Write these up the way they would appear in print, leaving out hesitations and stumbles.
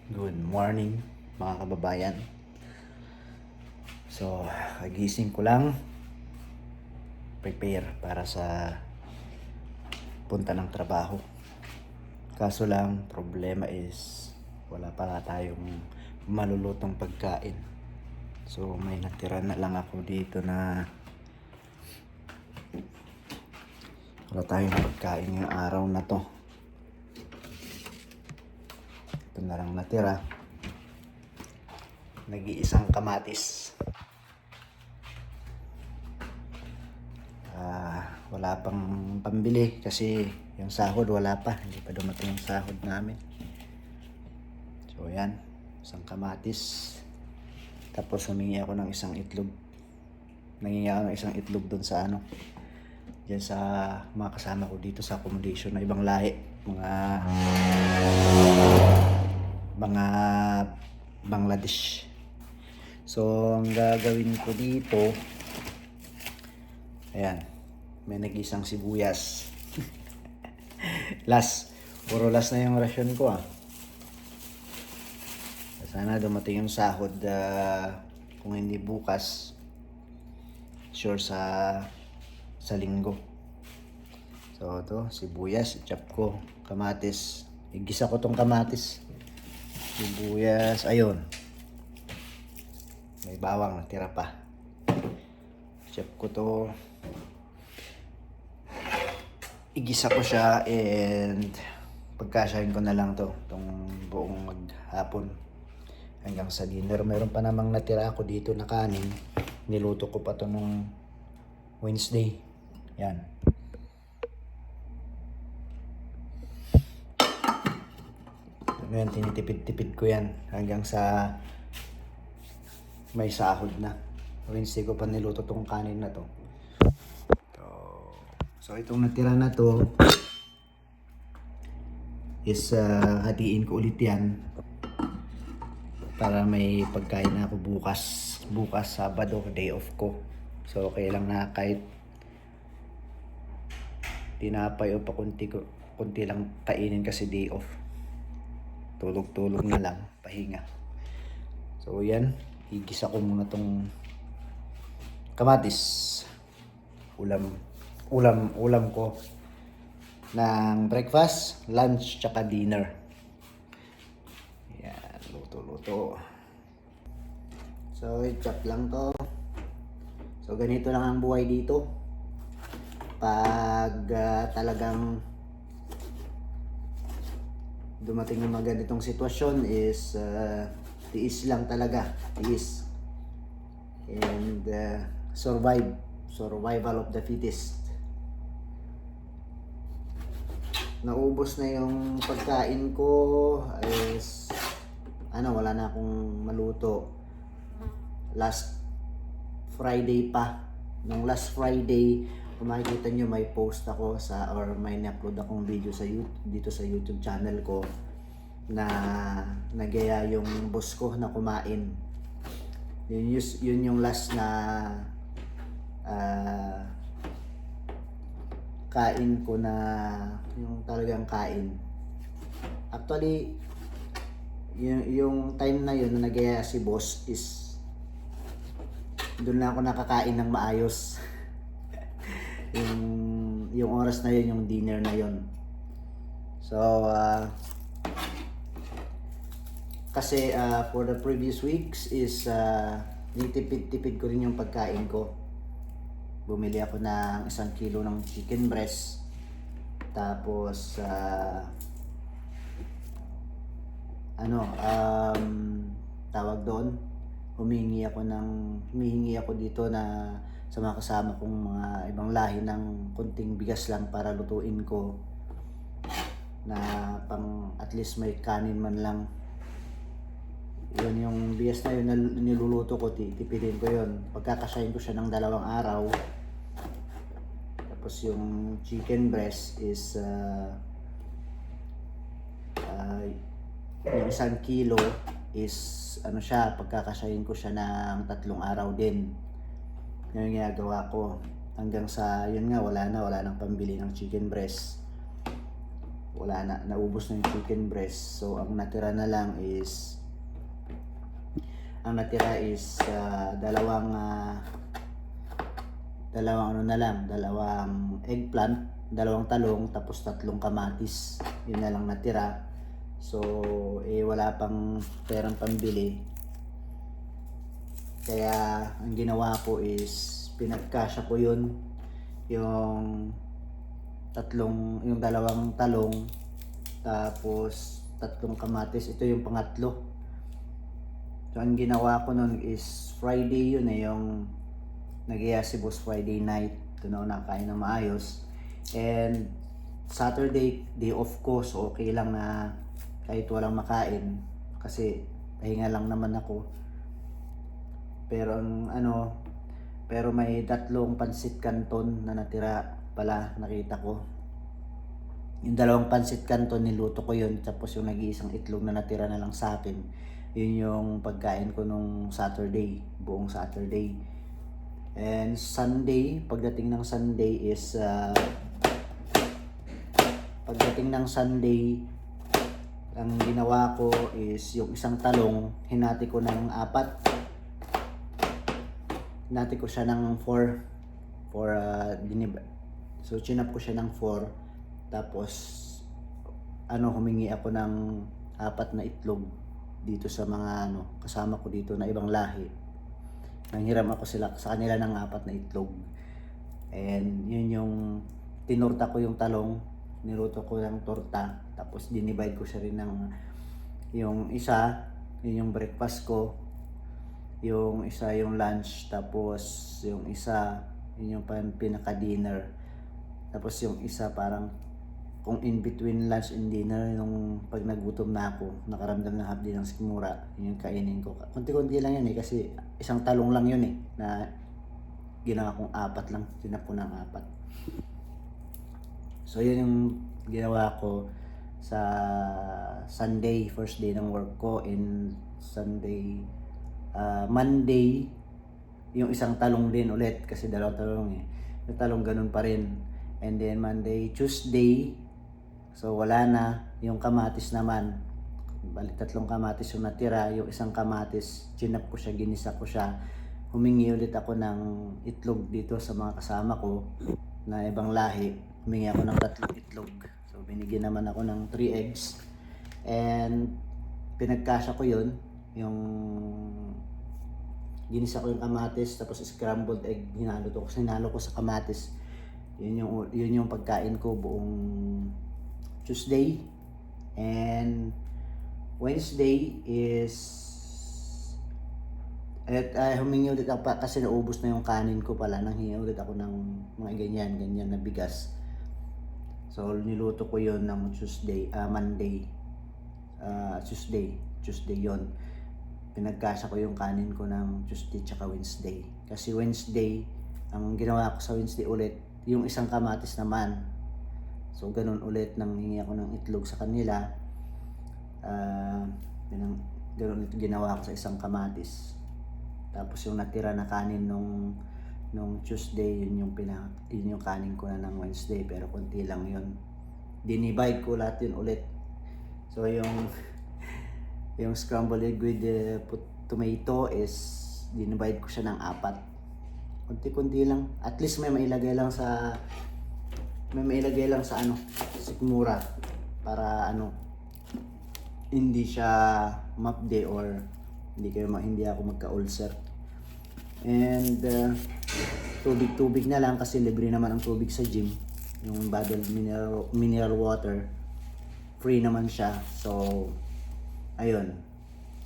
Good morning mga kababayan. So, kagising ko lang, prepare para sa punta ng trabaho. Kaso lang, problema is wala pa tayong malulutong pagkain. So, may natira na lang ako dito na wala tayong pagkain ngayong araw na to. Ito na lang natira. Nag-iisang kamatis. Wala pang pambili kasi yung sahod wala pa. Hindi pa dumating yung sahod namin. So yan, isang kamatis. Tapos humingi ako ng isang itlog. Nangingi ako ng isang itlog doon sa diyan sa mga kasama ko dito sa accommodation na ibang lahi. Mga Bangladesh. So ang gagawin ko dito, ayan, may nag-isang sibuyas. Puro last na yung rasyon ko Sana dumating yung sahod, kung hindi bukas, sure sa linggo. So ito, sibuyas, chop ko, kamatis. Igisa ko tong kamatis. Sibuyas, ayun. May bawang natira pa. Chop ko to. Igisa ko siya and pagkasyahin ko na lang to itong buong maghapon hanggang sa dinner. Meron pa namang natira ako dito na kanin. Niluto ko pa to nung Wednesday. Yan. Ngayon tinitipid-tipid ko yan hanggang sa may sahod na. Wednesday ko pa niluto tong kanin na to. So itong natira na to is hatiin ko ulit yan para may pagkain na ako bukas Sabado, day off ko. So okay lang na kahit tinapay o kunti lang kainin kasi day off. Tulog na lang, pahinga. So yan, igisa ko muna tong kamatis. Ulam ko ng breakfast, lunch, tsaka dinner. Yan, luto. So, i-chop lang to. So, ganito lang ang buhay dito. Pag talagang dumating ng mga ganitong sitwasyon is tiis lang talaga. Tiis. And survival of the fittest. Naubos na yung pagkain ko is wala na akong maluto. Last Friday pa. Nung last Friday, kung makikita nyo may post ako may na-upload akong video dito sa YouTube channel ko na nagyaya yung boss ko na kumain. Yun yung last na kain ko na yung talagang kain. Actually, yung time na yun na nagyaya si boss is doon na ako nakakain ng maayos. yung oras na yun, yung dinner na yun. So, kasi for the previous weeks is nitipid-tipid ko rin yung pagkain ko. Bumili ako ng 1 kilo ng chicken breast. Tapos tawag doon, humihingi ako dito na sa mga kasama kong mga ibang lahi ng kunting bigas lang para lutuin ko na pang at least may kanin man lang. Yun yung bigas na yun na niluluto ko, tipidin ko yun. Pagkakasayin ko siya ng 2 araw. Tapos yung chicken breast is yung 1 kilo is pagkakasayin ko siya ng 3 araw din. Yun yung ginagawa ko hanggang sa yun nga wala nang pambili ng chicken breast. wala na, naubos na yung chicken breast. So ang natira na lang is dalawang eggplant, dalawang talong, tapos 3 kamatis. Yun na lang natira. So wala pang perang pambili. Kaya ang ginawa ko is pinagkasya ko yun, yung dalawang talong, tapos 3 kamatis. Ito yung pangatlo. So ang ginawa ko nun is Friday yun yung nag-iya si Boss Friday night. Ito na ako nakakain ng maayos. And Saturday, day off ko. So okay lang na kahit walang makain. Kasi pahinga lang naman ako. Pero pero may 3 pansit canton na natira pala, nakita ko. Yung 2 pansit canton niluto ko yun. Tapos yung nag-iisang itlog na natira na lang sa akin. Yun yung pagkain ko nung Saturday. Buong Saturday. And Sunday, pagdating ng Sunday, ang ginawa ko is yung isang talong, hinati ko ng 4. Hinati ko siya ng 4 so chinap ko siya ng 4. Tapos humingi ako ng 4 na itlog dito sa mga kasama ko dito na ibang lahi. Nanghiram ako sa kanila ng 4 na itlog. And yun yung tinurta ko yung talong, niluto ko ng torta, tapos dinivide ko siya rin ng yung isa, yun yung breakfast ko, yung isa yung lunch, tapos yung isa yun yung pinaka-dinner, tapos yung isa parang kung in between lunch and dinner, yung pag nagutom na ako, nakaramdam ng hapdi ng sikmura, yun yung kainin ko. Kunti-kunti lang yun kasi isang talong lang yun na ginawa kong 4 lang, tinap ko ng 4. So yun yung ginawa ko sa Sunday, first day ng work ko. And Sunday, Monday, yung isang talong din ulit kasi 2 talong yung talong ganun pa rin. And then Monday, Tuesday, so wala na. Yung kamatis naman, balik 3 kamatis yung natira. Yung isang kamatis, chinap ko siya, ginisa ko siya. Humingi ulit ako ng itlog dito sa mga kasama ko na ibang lahi. Humingi ako ng 3 itlog. So binigyan naman ako ng 3 eggs. And pinagkasya ko yun. Yung ginisa ko yung kamatis, tapos scrambled egg, hinalo ko sa kamatis. Yun yung pagkain ko buong Tuesday. And Wednesday is humingi ulit ako kasi naubos na yung kanin ko pala. Nanghingi ulit ako ng mga ganyan na bigas. So niluto ko yun ng Tuesday yon. Pinagkasya ko yung kanin ko ng Tuesday tsaka Wednesday. Kasi Wednesday, ang ginawa ko sa Wednesday ulit, yung isang kamatis naman. So ganun ulit, nanghingi ako ng itlog sa kanila. Ganun ginawa ko sa isang kamatis. Tapos yung natira na kanin nung Tuesday, yun yung kanin ko na ng Wednesday, pero konti lang yun. Dinivide ko lahat yun ulit. So yung scrambled egg with tomato is dinivide ko siya ng 4. Kunti-kunti lang. At least may mailagay lang sa sikmura para hindi siya mapde or hindi ako magka-ulcer. And tubig na lang kasi libre naman ang tubig sa gym. Yung bottled mineral water, free naman siya. So ayun,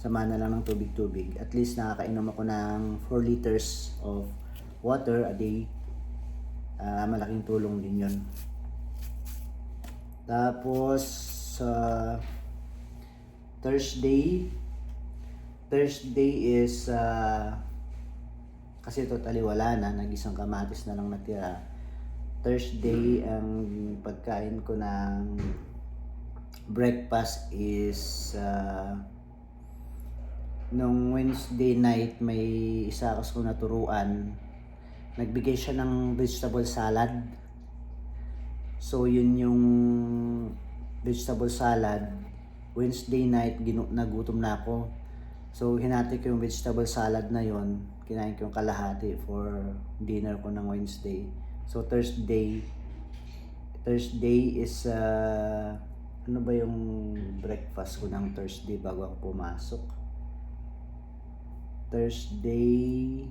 sama na lang ng tubig. At least nakakainom ako ng 4 liters of water a day. Malaking tulong din yun. Tapos Thursday is kasi totally wala na, nag-isang kamatis na lang natira. Thursday, ang pagkain ko ng breakfast is nung Wednesday night, may isa ko naturuan. Nagbigay siya ng vegetable salad. So yun yung vegetable salad. Wednesday night, nagutom na ako. So, hinati ko yung vegetable salad na yon. Kinain ko yung kalahati for dinner ko ng Wednesday. So, Thursday is, ano ba yung breakfast ko ng Thursday bago ako pumasok? Thursday,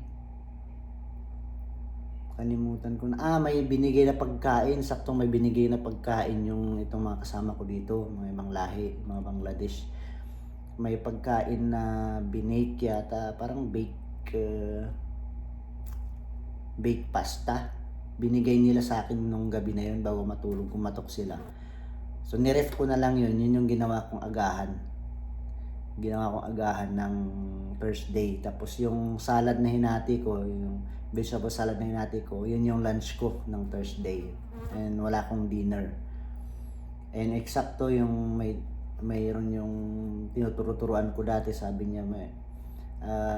kalimutan ko na. May binigay na pagkain. Saktong may binigay na pagkain yung itong mga kasama ko dito. Mga ibang lahi, mga Bangladesh. May pagkain na binake yata. Parang bake pasta. Binigay nila sa akin nung gabi na yun bago matulog, kumatok sila. So niref ko na lang yun. Yun yung ginawa kong agahan. Ng Thursday. Tapos yung salad na hinati ko, yung vegetable salad na hinati ko, yun yung lunch ko ng Thursday. And wala akong dinner. And eksakto yung mayroon yung tinuturo-turuan ko dati, sabi niya,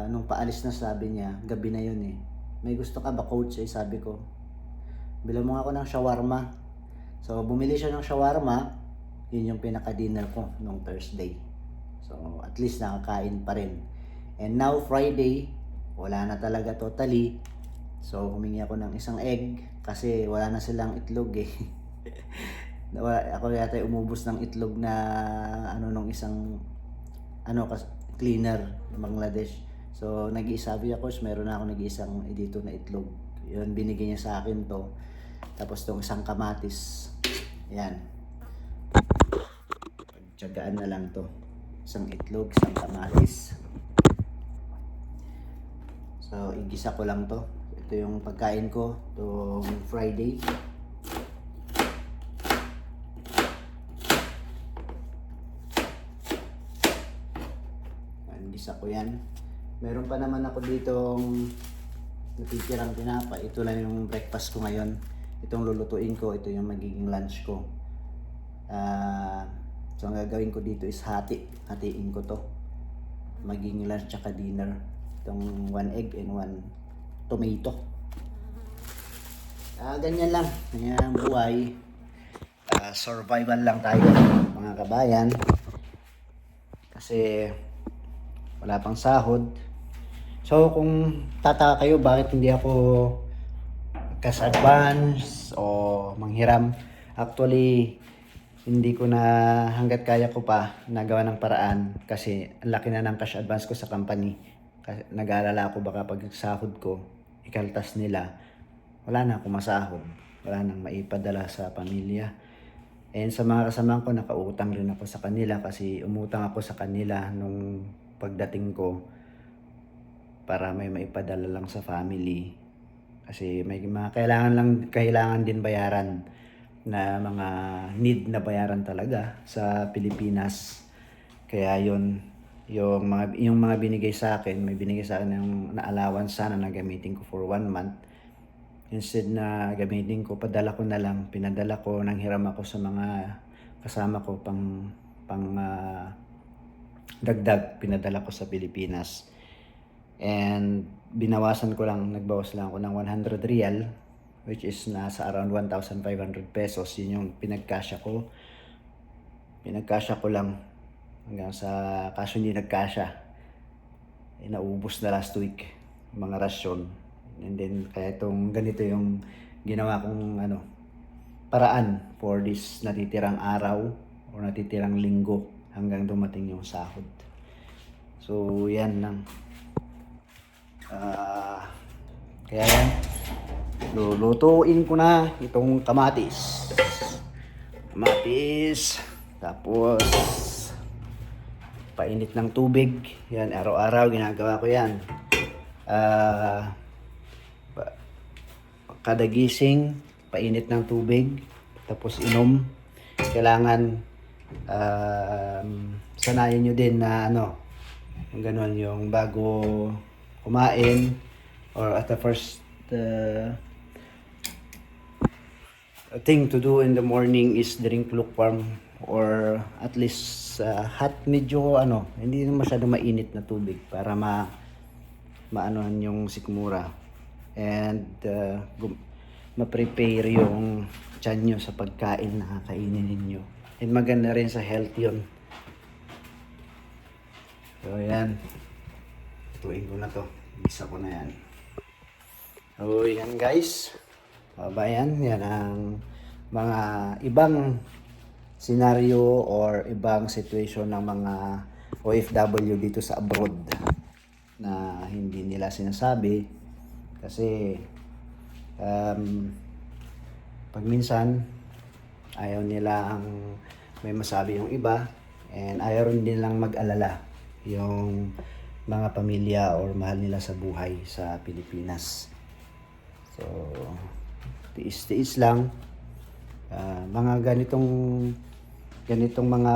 nung paalis na sabi niya, gabi na yun eh. May gusto ka ba coach? Sabi ko, bilang mo ako ng shawarma. So bumili siya ng shawarma, yun yung pinaka-dinner ko nung Thursday. So, at least nakakain pa rin. And now, Friday, wala na talaga totally. So, humingi ako ng isang egg kasi wala na silang itlog eh. Ako yata umubos ng itlog na nung isang cleaner ng Bangladesh. So, nag-iisabi ako, meron na ako nag-iisang dito na itlog. Yun, binigay niya sa akin to. Tapos tong isang kamatis. Yan. Pagtsagaan na lang to. Isang itlog, isang kamatis. So, igisa ko lang to. Ito yung pagkain ko itong Friday. Igisa ko yan. Meron pa naman ako ditong natitirang tinapay. Ito lang yung breakfast ko ngayon. Itong lulutuin ko. Ito yung magiging lunch ko. So, ang gagawin ko dito is hatiin ko to. Maging lunch tsaka dinner. Itong 1 egg and 1 tomato. Ganyan lang. Ganyan ang buhay. Survival lang tayo, mga kabayan. Kasi wala pang sahod. So, kung tataka kayo bakit hindi ako cash advance o manghiram, actually, hindi ko na hanggat kaya ko pa nagawa ng paraan kasi ang laki na ng cash advance ko sa company. Kasi nag-aalala ako baka pag sahod ko, ikaltas nila, wala na akong masahod. Wala nang maipadala sa pamilya. And sa mga kasama ko, nakautang rin ako sa kanila kasi umutang ako sa kanila nung pagdating ko para may maipadala lang sa family. Kasi may mga kailangan din bayaran na mga need na bayaran talaga sa Pilipinas. Kaya yung mga binigay sa akin, may binigay sa akin ng na-allowance sana na gamitin ko for 1 month. Instead na gamitin ko, pinadala ko, nanghiram ako sa mga kasama ko pang dagdag, pinadala ko sa Pilipinas. And nagbawas lang ako ng 100 real, which is nasa around 1,500 pesos. Yun yung pinagkasya ko. Pinagkasya ko lang hanggang sa kaso hindi nagkasya. Naubos na last week mga rasyon. And then kaya ganito yung ginawa kong paraan for this natitirang araw o natitirang linggo hanggang dumating yung sahod. So yan lang. Kaya yan, lulutuin ko na itong kamatis. Tapos painit ng tubig. Yan, araw-araw ginagawa ko yan. Kada gising, painit ng tubig, tapos inom. Kailangan sanayin nyo din na yung ganon, yung bago kumain or at the first thing to do in the morning is drink lukewarm or at least hot, medyo hindi masyado mainit na tubig para maanohan yung sikmura and ma-prepare yung tiyan nyo sa pagkain na kakainin ninyo. And maganda rin sa health yun. So yan. Tutuin ko na to. Bisa ko na yan. So yan guys. Babayan, yan ang mga ibang senaryo or ibang situation ng mga OFW dito sa abroad na hindi nila sinasabi kasi pag minsan ayaw nila ang may masabi yung iba and ayaw rin nilang mag-alala yung mga pamilya or mahal nila sa buhay sa Pilipinas. So tiis-tiis lang. Mga ganitong mga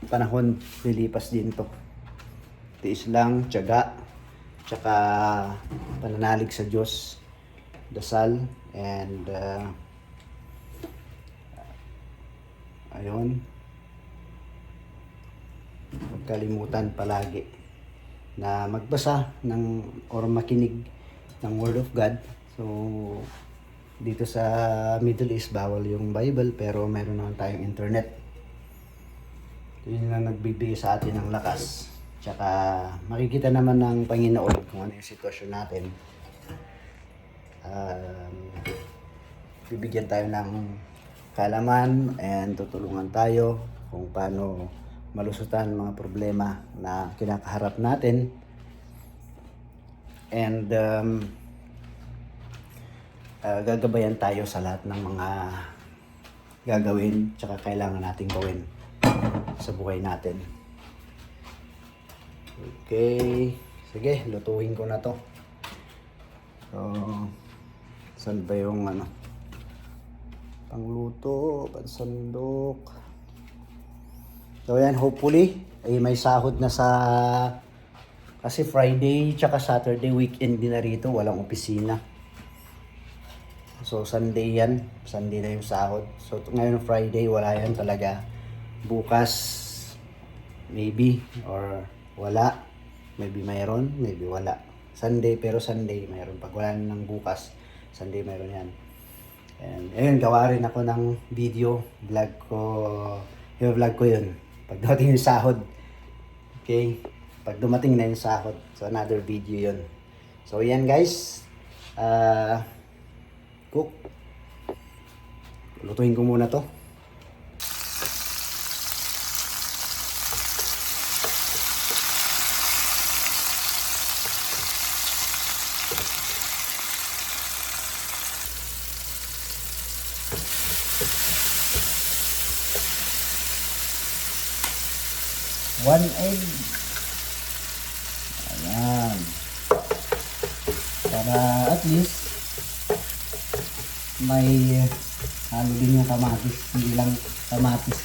panahon lilipas din to. Tiis lang, tiyaga, tsaka pananalig sa Diyos, dasal, and ayun, huwag kalimutan palagi na magbasa ng or makinig ng Word of God. So dito sa Middle East bawal yung Bible pero meron naman tayong internet. Yun lang nagbibigay sa atin ng lakas. Tsaka makikita naman ng Panginoon kung ano yung sitwasyon natin. Bibigyan tayo ng kaalaman and tutulungan tayo kung paano malusutan mga problema na kinakaharap natin. And gagabayan tayo sa lahat ng mga gagawin tsaka kailangan nating gawin sa buhay natin. Okay, sige, lutuin ko na to. So, saan ba yung pangluto, pansandok. So yan, hopefully ay may sahod na sa kasi Friday tsaka Saturday weekend din na rito, walang opisina. So Sunday yan, Sunday na yung sahod. So ngayon Friday wala yan talaga. Bukas maybe or wala. Maybe mayroon, maybe wala. Sunday pero Sunday mayroon. Pag wala nang bukas, Sunday mayroon yan. And ayun, gawa rin ako ng video, vlog ko. Yung vlog ko yun. Pag dumating yung sahod. Okay? Pag dumating na yung sahod. So another video yun. So yan guys. Cook. Lutuin ko muna to. One egg. Ayan. Para at least may halo din yung kamatis, hindi lang kamatis.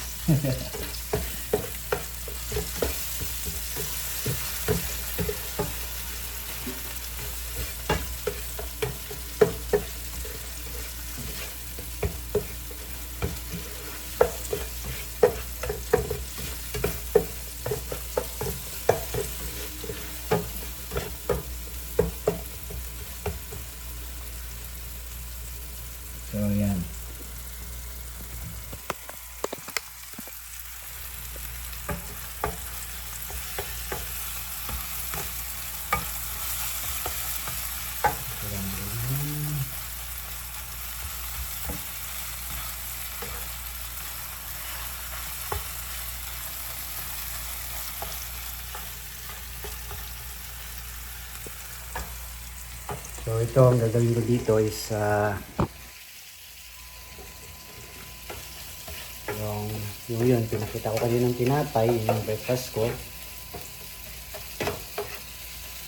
So yan. So ito ang gagawin ko dito is yung yun, pinakita ko kanina ng tinapay, yung breakfast ko.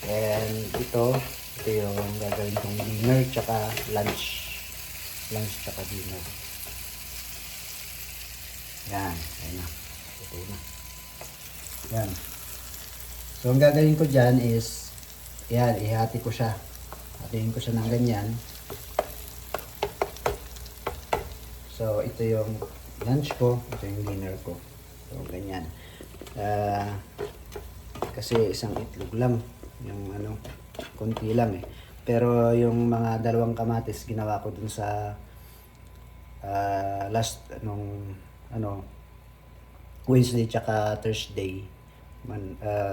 And ito yung gagawin kong dinner tsaka lunch. Lunch tsaka dinner. Yan, ayun na. Ito na. Yan. So ang gagawin ko dyan is, yan, ihati ko siya. Hatiin ko siya ng ganyan. So ito yung lunch ko, ito yung dinner ko. So ganyan. Kasi isang itlog lang, yung konti lang eh. Pero yung mga dalawang kamatis ginawa ko dun sa last ano, Wednesday tsaka Thursday.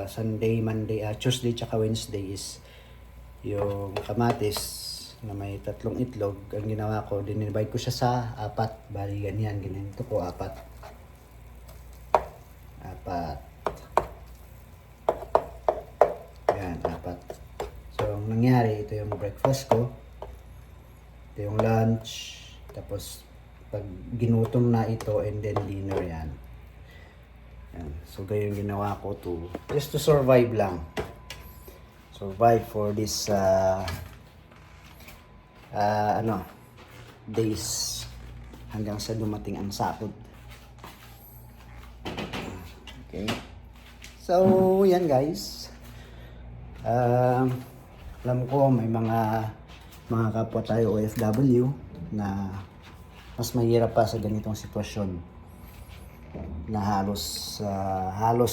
Sunday, Monday, Tuesday tsaka Wednesday is yung kamatis na may 3 itlog. Ang ginawa ko, dinivide ko siya sa 4. Bali ganyan, ganito ko 4. 4. Yan, 4. So, ang nangyari, ito yung breakfast ko. Ito yung lunch. Tapos, pag ginutom na ito, and then dinner yan. Yan. So, ganyan ginawa ko just to survive lang. Survive for this, days. Hanggang sa dumating ang sahod. Okay. So, yan guys. Alam ko may mga kapwa tayo OFW na mas mahirap pa sa ganitong sitwasyon na halos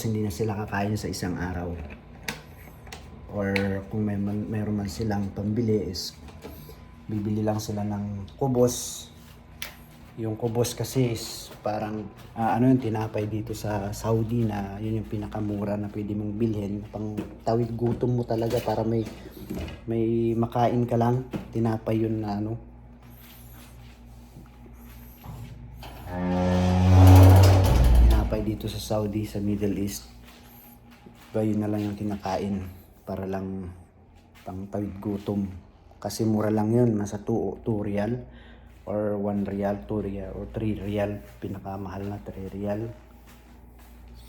hindi na sila kakain sa isang araw, or kung mayroon man silang pambili is bibili lang sila ng kubos. Yung kubos kasi is parang yung tinapay dito sa Saudi, na yun yung pinakamura na pwede mong bilhin pang tawid gutom mo talaga, para may makain ka lang. Tinapay yun na tinapay dito sa Saudi, sa Middle East. Yun na lang yung kinakain para lang pang tawid gutom, kasi mura lang yun, nasa 2 real or 1 real, 2 real or 3 real, pinakamahal na 3 real.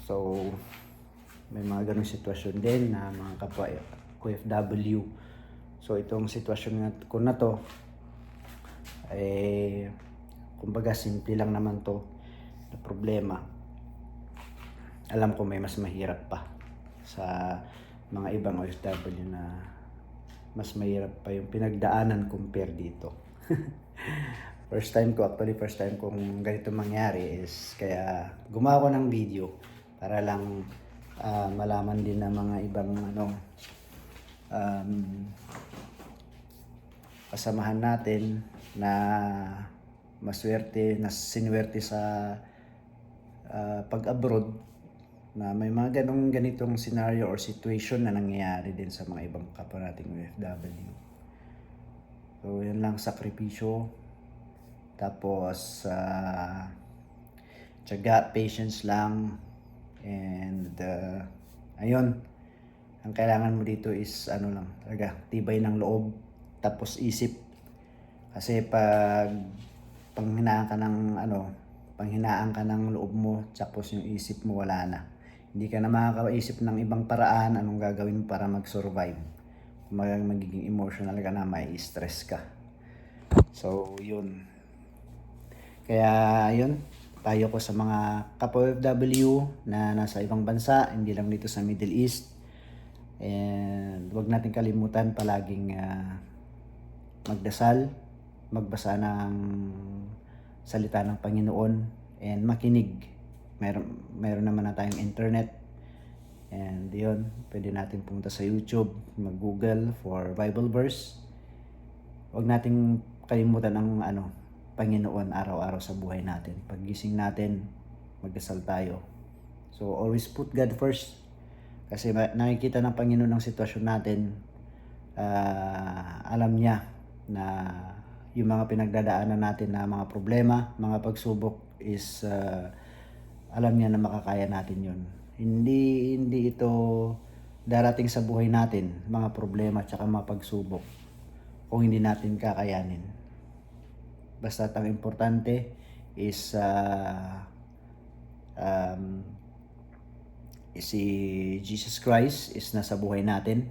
So may mga ganong sitwasyon din na mga kapwa OFW. So itong sitwasyon ko na to kumbaga simple lang naman to na problema. Alam ko may mas mahirap pa sa mga ibang OFW, na mas mahirap pa yung pinagdaanan compare dito. First time kong ganito mangyari, is kaya gumawa ko ng video para lang malaman din ng mga ibang kasamahan natin na maswerte, na sinuwerte sa pag-abroad, na may mga ganitong scenario or situation na nangyayari din sa mga ibang kapwa nating OFW. So yan lang, sakripisyo, tapos tiyaga, patience lang, and ayun, ang kailangan mo dito is lang talaga, tibay ng loob, tapos isip. Kasi pag panghinaan ka ng loob mo, tapos yung isip mo wala na, hindi ka na makakaisip ng ibang paraan anong gagawin para mag-survive. Magiging emotional ka na, may stress ka. So yun, kaya yun, payo ko sa mga kapwa OFW na nasa ibang bansa, hindi lang dito sa Middle East. And wag natin kalimutan palaging magdasal, magbasa ng salita ng Panginoon, and makinig. Meron naman na tayong internet, and yun, pwede natin pumunta sa YouTube, mag-Google for Bible verse. Huwag nating kalimutan ang Panginoon araw-araw sa buhay natin. Paggising natin, magdasal tayo. So always put God first, kasi nakikita ng Panginoon ang sitwasyon natin. Alam niya na yung mga pinagdadaanan natin na mga problema, mga pagsubok is alam niya na makakaya natin yun. Hindi ito darating sa buhay natin, mga problema at mga pagsubok, kung hindi natin kakayanin. Basta ang importante is si Jesus Christ is nasa buhay natin,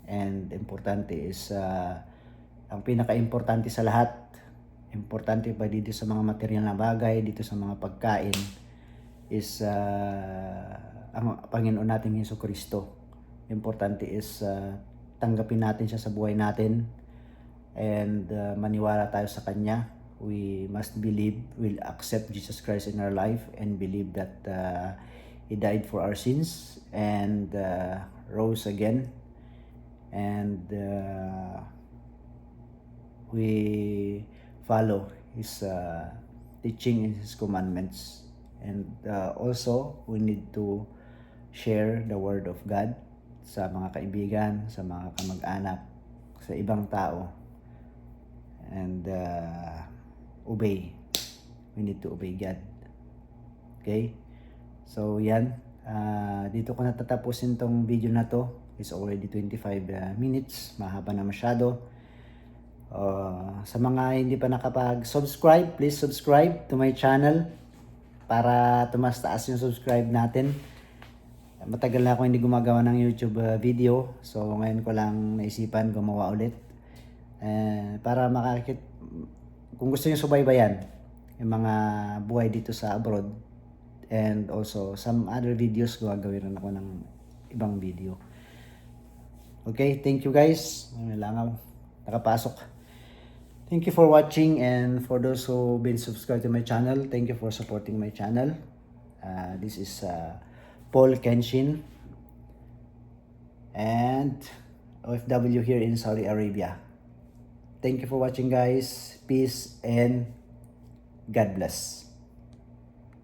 and importante is ang pinaka-importante sa lahat, importante pa dito sa mga material na bagay, dito sa mga pagkain, is ang Panginoon nating Jesucristo. Importante is tanggapin natin siya sa buhay natin, and maniwala tayo sa Kanya. We must we'll accept Jesus Christ in our life, and believe that He died for our sins and rose again, and we follow His teaching and His commandments. And also, we need to share the word of God sa mga kaibigan, sa mga kamag-anak, sa ibang tao. And obey. We need to obey God. Okay? So, yan. Dito ko natatapusin tong video na to. It's already 25 minutes. Mahaba na masyado. Sa mga hindi pa nakapag-subscribe, please subscribe to my channel para tumas taas yung subscribe natin. Matagal na ako hindi gumagawa ng YouTube video. So, ngayon ko lang naisipan gumawa ulit. Para kung gusto niyo subaybayan yung mga buhay dito sa abroad, and also some other videos, gagawin rin ako ng ibang video. Okay, thank you guys. Langaw, nakapasok. Thank you for watching, and for those who been subscribed to my channel, thank you for supporting my channel. This is Paul Kenshin, and OFW here in Saudi Arabia. Thank you for watching guys. Peace and God bless.